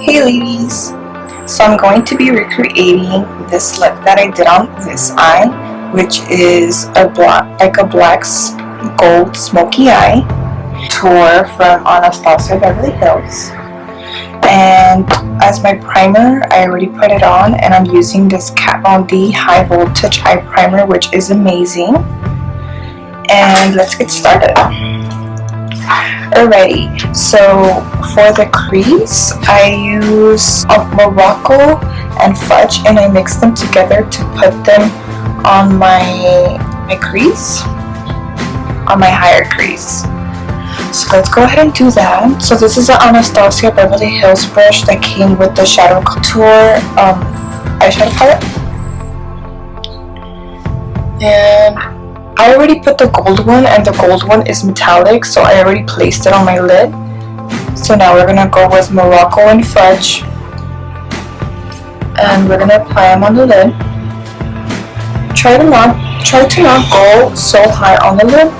Hey ladies! So I'm going to be recreating this look that I did on this eye, which is a black gold smoky eye tour from Anastasia Beverly Hills. And as my primer, I already put it on, and I'm using this Kat Von D high voltage eye primer, which is amazing. And let's get started. Alrighty, so for the crease, I use Morocco and fudge, and I mix them together to put them on my crease, on my higher crease. So let's go ahead and do that. So this is an Anastasia Beverly Hills brush that came with the Shadow Couture eyeshadow palette. And I already put the gold one, and the gold one is metallic, so I already placed it on my lid. So now we're going to go with Morocco and fudge, and we're going to apply them on the lid. Try to not go so high on the lid,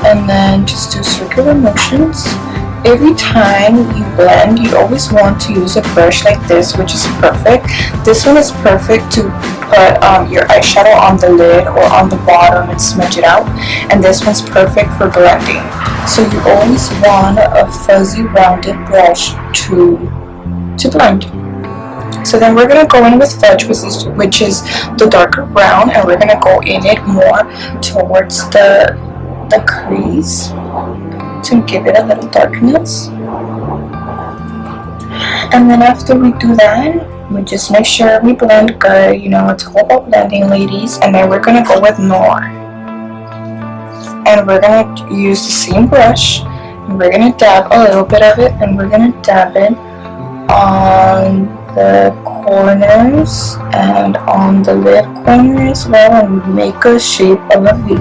and then just do circular motions. Every time you blend, you always want to use a brush like this, which is perfect. This one is perfect to put your eyeshadow on the lid or on the bottom and smudge it out, and this one's perfect for blending. So you always want a fuzzy rounded brush to blend. So then we're going to go in with fudge, which is the darker brown, and we're going to go in it more towards the crease to give it a little darkness. And then after we do that, we just make sure we blend good. You know, it's all about blending, ladies. And then we're going to go with Noir, and we're going to use the same brush, and we're going to dab a little bit of it, and we're going to dab it on the corners and on the lid corner as well, and make a shape of a V.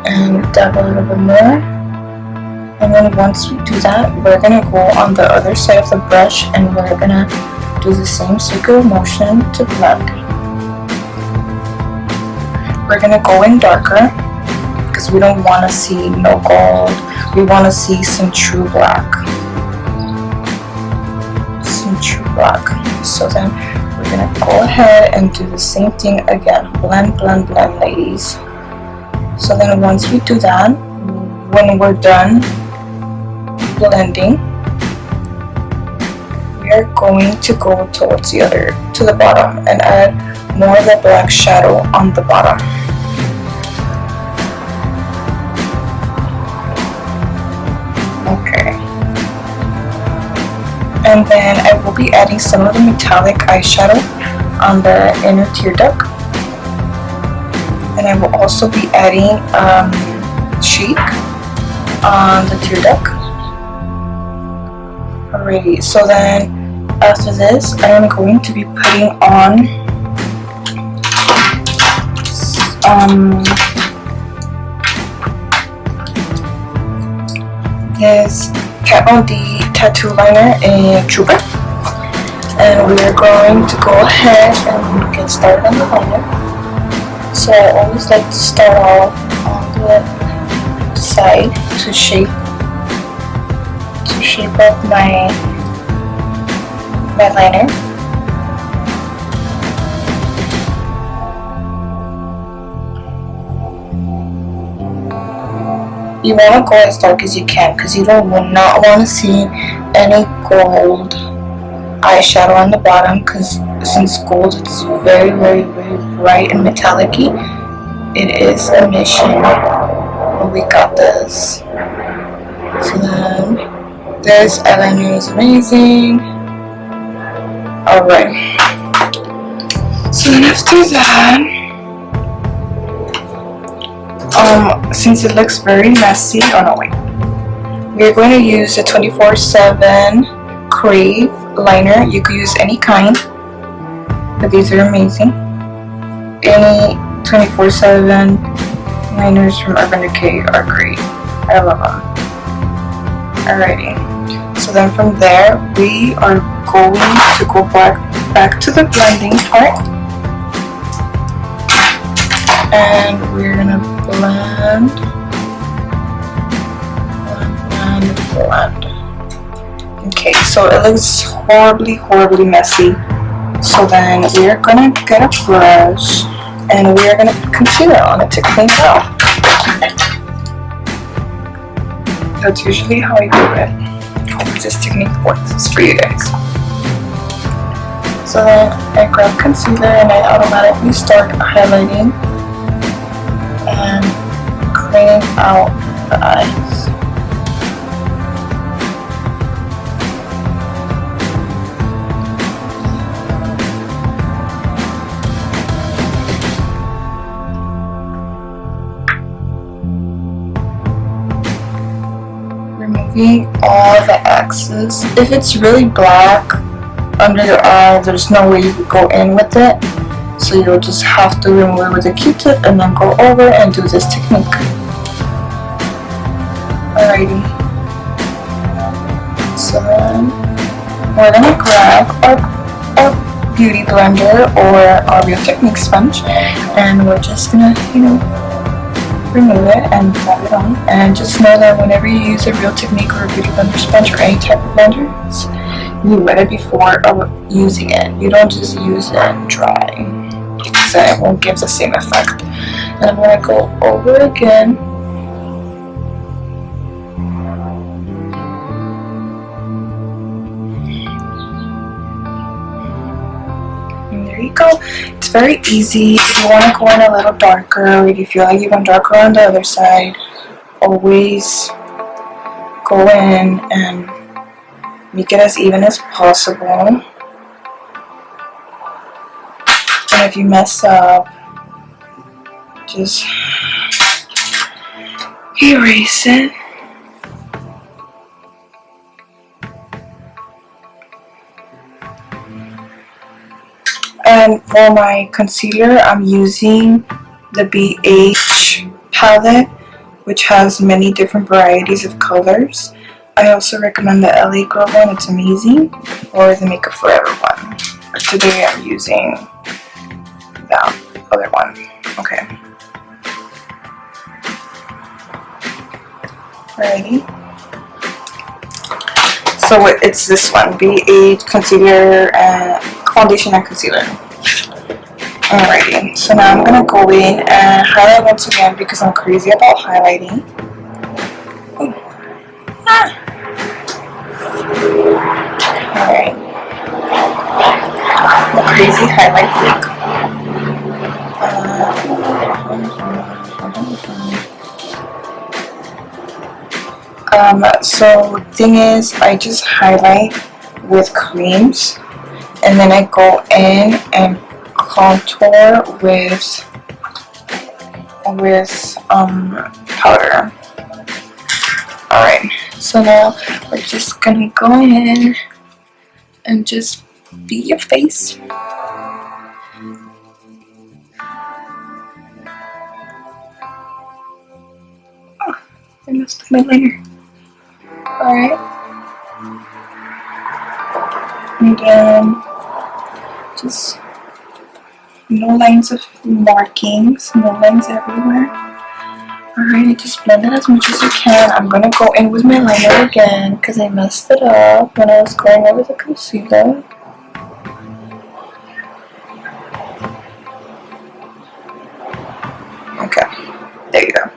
And dab a little bit more, and then once we do that, we're going to go on the other side of the brush, and we're going to do the same circular motion to blend. We're going to go in darker because we don't want to see no gold, we want to see some true black. So then we're going to go ahead and do the same thing again. Blend, blend, blend, ladies. So then once we do that, when we're done blending, we are going to go towards to the bottom and add more of the black shadow on the bottom. Okay. And then I will be adding some of the metallic eyeshadow on the inner tear duct. And I will also be adding Chic on the tear duct. Alrighty, so then after this, I am going to be putting on this Kat Von D tattoo liner in Trooper. And we are going to go ahead and get started on the liner. So I always like to start off on the side to shape up my liner. You want to go as dark as you can because you will not want to see any gold eyeshadow on the bottom, because since gold is very, very, very bright and metallic-y, it is a mission. But we got this. So then this eyeliner is amazing. Alright, so then after that, since it looks very messy, we're going to use the 24/7 Crave liner. You could use any kind, but these are amazing. Any 24/7 liners from Urban Decay are great. I love them. Alrighty, so then from there we are going to go back to the blending part, and we're gonna blend. Okay, so it looks horribly messy. So then we're gonna get a brush and we're gonna put concealer on it to clean it out. That's usually how I do it. I hope this technique works for you guys. So then I grab concealer and I automatically start highlighting and cleaning out the eyes. Removing all the excess. If it's really black under your eye, there's no way you could go in with it, so you'll just have to remove it with a Q-tip and then go over and do this technique. Alrighty, so then we're gonna grab our beauty blender or our Real Technique sponge, and we're just gonna, remove it and rub it on. And just know that whenever you use a Real Technique or a beauty blender sponge or any type of blenders, you wet it before using it. You don't just use it dry, because then it won't give the same effect. And I'm going to go over again. And there you go. It's very easy. If you want to go in a little darker, or if you feel like you went darker on the other side, always go in and make it as even as possible. And if you mess up, just erase it. And for my concealer, I'm using the BH palette, which has many different varieties of colors. I also recommend the LA Girl one, it's amazing, or the Makeup Forever one. But today I'm using that other one. Okay. Alrighty. So it's this one, BH Concealer and Foundation and Concealer. Alrighty, so now I'm going to go in and highlight once again because I'm crazy about highlighting. Ooh. Ah. Alright. The crazy highlight freak. So the thing is, I just highlight with creams and then I go in and contour with powder. Alright, so now we're just gonna go in and just be your face. Oh, I messed up my liner. Alright. And then just no lines of markings, no lines everywhere. Alright, just blend it as much as you can. I'm gonna go in with my liner again because I messed it up when I was going over the concealer. Okay, there you go.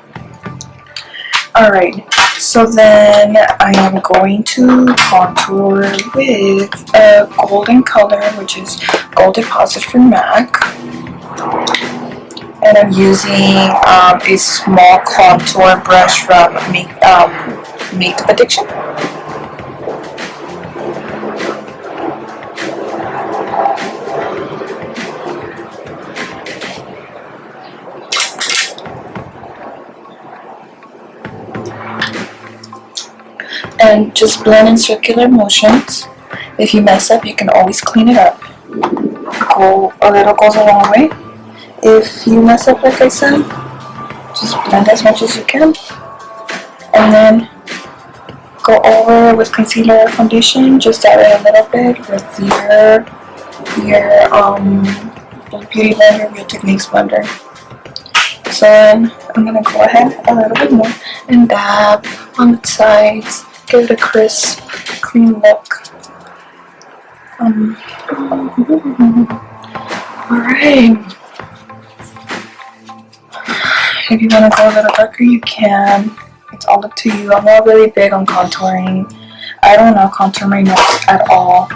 Alright, so then I am going to contour with a golden color, which is Gold Deposit from MAC. And I'm using a small contour brush from Makeup Addiction. And just blend in circular motions. If you mess up, you can always clean it up. A little goes a long way. If you mess up, like I said, just blend as much as you can. And then go over with concealer or foundation. Just add it a little bit with your beauty blender, Real Techniques blender. So then I'm gonna go ahead a little bit more and dab on the sides. Give it a crisp cream look. Alright. If you want to go a little darker, you can. It's all up to you. I'm not really big on contouring. I don't know contour my nose at all.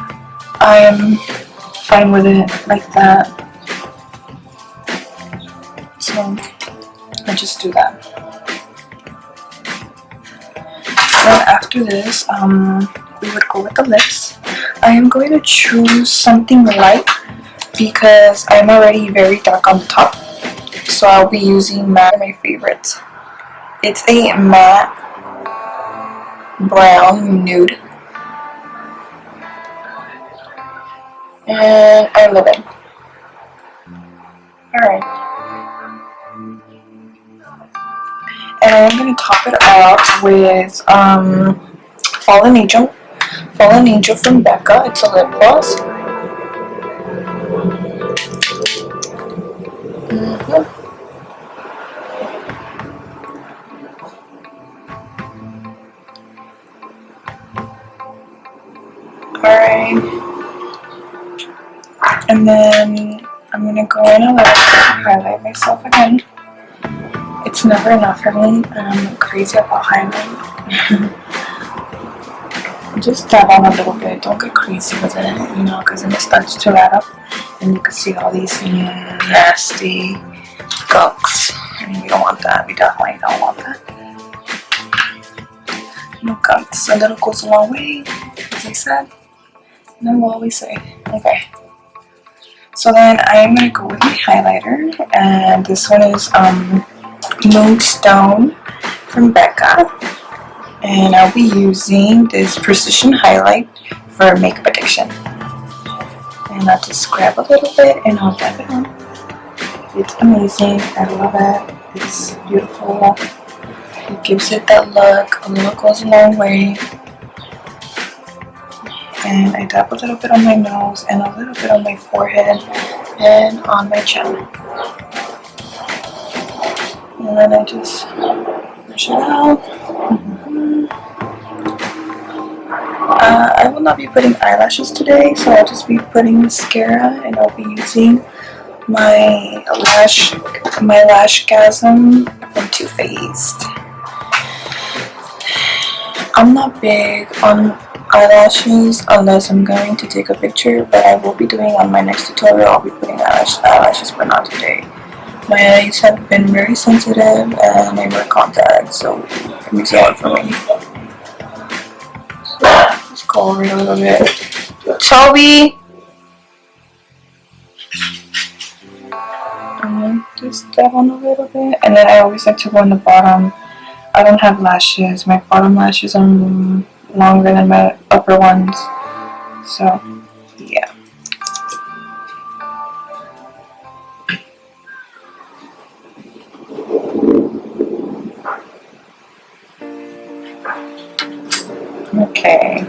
I am fine with it like that. So I just do that. Then after this, we would go with the lips. I am going to choose something light because I'm already very dark on the top. So I'll be using matte, my favorite. It's a matte brown nude. And I love it. Alright. And I'm going to top it out with Fallen Angel. Fallen Angel from Becca. It's a lip gloss. Alright. And then I'm going to go in a little bit and highlight myself again. It's never enough for me, and I'm crazy about highlight. Just dab on a little bit, don't get crazy with it, you know, because then it starts to add up and you can see all these nasty gunks, and we don't want that. We definitely don't want that. No gunks, a little goes a long way, as I said, and then we'll always say. Okay, so then I'm going to go with my highlighter, and this one is Moonstone from Becca. And I'll be using this precision highlight for makeup addiction. And I'll just grab a little bit and I'll dab it on. It's amazing. I love it. It's beautiful. It gives it that look. A little goes a long way. And I dab a little bit on my nose and a little bit on my forehead and on my chin. And then I just brush it out. I will not be putting eyelashes today, so I'll just be putting mascara, and I'll be using my Lashgasm from Too Faced. I'm not big on eyelashes unless I'm going to take a picture, but I will be doing on my next tutorial. I'll be putting eyelashes, but not today. My eyes have been very sensitive and I wear contacts, so it makes it hard for me. Let's go over it a little bit. Toby! And then just dab on a little bit. And then I always like to go on the bottom. I don't have lashes. My bottom lashes are longer than my upper ones. So, yeah. Okay.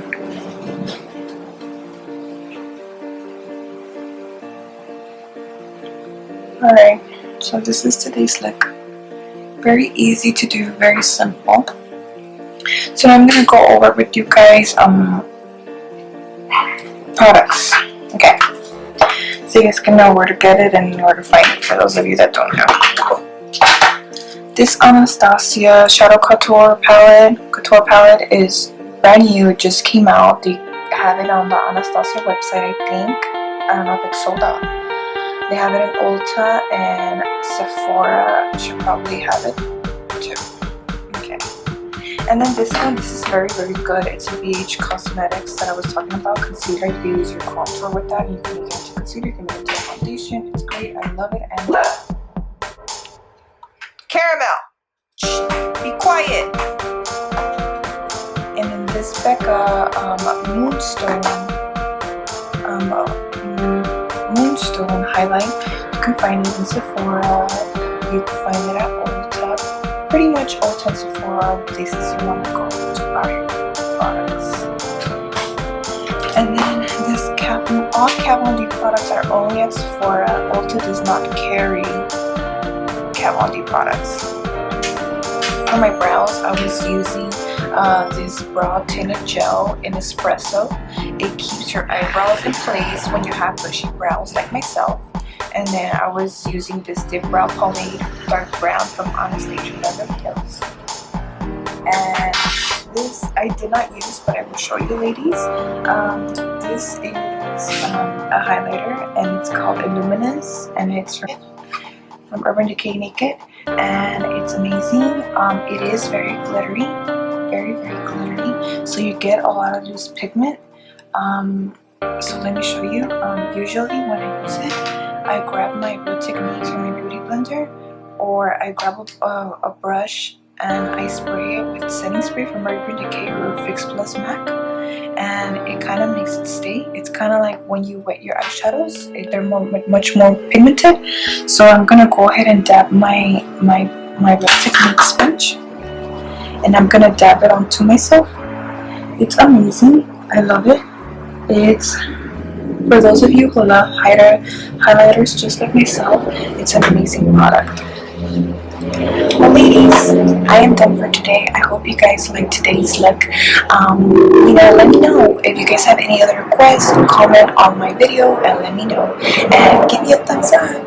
Alright, so this is today's look. Very easy to do, very simple. So I'm gonna go over with you guys products. Okay. So you guys can know where to get it and where to find it for those of you that don't have it. This Anastasia Shadow Couture palette is brand new. It just came out. They have it on the Anastasia website, I think. I don't know if it's sold out. They have it in Ulta, and Sephora should probably have it too. Okay. And then this one, this is very, very good. It's a BH Cosmetics that I was talking about. Concealer. You can use your contour with that. You can make it into concealer. You can make it into a foundation. It's great. I love it. And Caramel! Shh, be quiet! And then this Becca Moonstone highlight. You can find it in Sephora. You can find it at Ulta. Pretty much Ulta and Sephora, places you want to go to buy products. And then this all Kat Von D products are only at Sephora. Ulta does not carry Kat Von D products. for my brows, I was using this brow tinted gel in espresso. It keeps your eyebrows in place when you have bushy brows like myself. And then I was using this dip brow pomade, dark brown, from Anastasia Beverly Hills. And this I did not use, but I will show you, ladies. This is a highlighter, and it's called Illuminance, and it's from Urban Decay Naked, and it's amazing. It is very glittery, very glittery, so you get a lot of loose pigment. So let me show you. Usually when I use it, I grab my Real Techniques or my beauty blender, or I grab a brush and I spray it with setting spray from Urban Decay or Fix Plus MAC, and it kind of makes it stay. It's kind of like when you wet your eyeshadows, they're much more pigmented. So I'm gonna go ahead and dab my Real Techniques sponge, and I'm gonna dab it onto myself. It's amazing. I love it. It's for those of you who love highlighters just like myself. It's an amazing product. Well, ladies, I am done for today. I hope you guys liked today's look. Let me know if you guys have any other requests. Comment on my video and let me know. And give me a thumbs up.